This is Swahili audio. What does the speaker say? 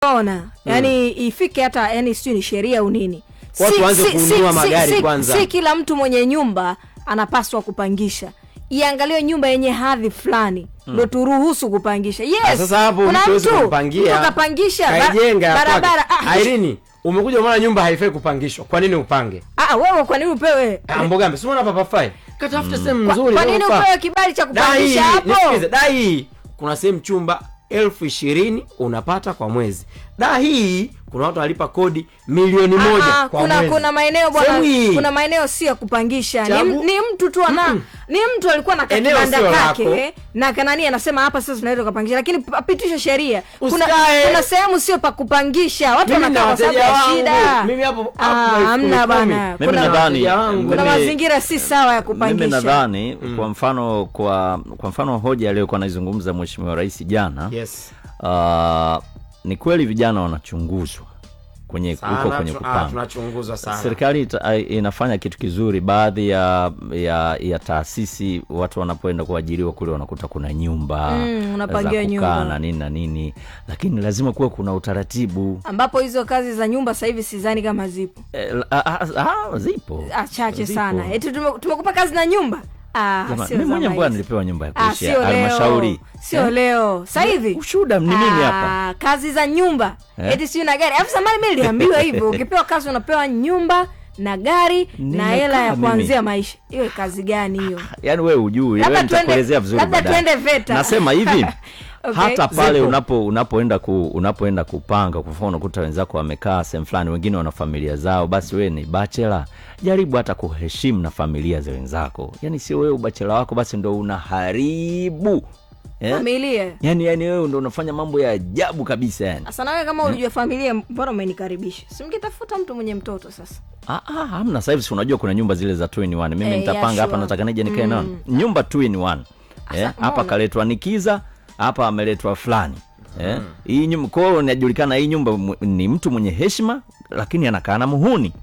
Ona, yani ifike hata yani sio ni sheria au nini. Watu waanze kununua magari kwanza. Si kila mtu mwenye nyumba anapaswa kupangisha. Iangaliwe nyumba yenye hadhi fulani ndio turuhusu kupangisha. Yes. Sasa hapo mtu kupangia. Ukapangisha barabara. Irene, umekuja umeona nyumba haifai kupangishwa. Kwa nini upange? Wewe kwa nini upewe? Mbogambe, si unaona papa fai. Katafuta sehemu nzuri. Kwa nini upewe kibali cha kupangisha hapo? Nisikize, dai kuna sehemu chumba 20,000 unapata kwa mwezi. Hii kuna watu walipa kodi milioni 1 kwa mwezi. Kuna maeneo bwana, kuna maeneo sio ya kupangisha. Ni mtu tu ni mtu alikuwa na kibanda kake na kanani anasema hapa sasa tunaweza kupangisha, lakini pitisha sheria. Kuna sehemu sio pa kupangisha. Watu wanakaa kwa sababu ya shida. Mimi hapo hamna bana. Mimi nadhani kuna mazingira si sawa ya kupangisha. Mimi nadhani kwa mfano hoja aliyokuwa anaizungumza Mheshimiwa Rais jana. Yes. Ni kweli vijana wanachunguzwa kwenye kupanga. Tunachunguzwa sana. Serikali inafanya kitu kizuri. Baadhi ya taasisi watu wanapoenda kuajiriwa kule wanakuta kuna nyumba, unapangia nyumba na nini na nini, lakini lazima kuwe kuna utaratibu ambapo hizo kazi za nyumba sasa hivi sidhani kama zipo. Zipo. Chache sana. Eti tumekupa kazi na nyumba. Mimi mwenyewe bwana nilipewa nyumba ya kuishi halmashauri. Sio leo. Sasa hivi ushuhuda ni mimi hapa. Kazi za nyumba. Eti sio na gari. Afisa mali mimi niliambiwa hivyo. Ukipewa kazi unapewa nyumba na gari na hela ya kuanzia maisha. Hiyo kazi gani hiyo? Yaani wewe hujui, wewe nitakuelezea vizuri baadaye. Labda tuende VETA. Nasema hivi. Okay. Hata pale unapoenda kupanga, kwa mfano unakuta wenzako wamekaa sehemu fulani, wengine wana familia zao, basi wewe ni bachelor, jaribu hata kuheshimu na familia za wenzako. Yaani sio wewe bachelor wako basi ndio unaharibu familia. Yaani wewe ndio unafanya mambo ya ajabu kabisa yani. Sasa nawe kama unajua familia, mbona umenikaribisha? Simngetafuta mtu mwenye mtoto sasa. Hamna. Sasa hivi unajua kuna nyumba zile za 2 in 1. Mimi nitapanga hapa nataka nije nikae nao. Nyumba 2 in 1. Hapa kaletwa Nikiza, hapa ameletwa fulani. Hii nyumba kwa inajulikana, hii nyumba ni mtu mwenye heshima lakini anakaa na muhuni.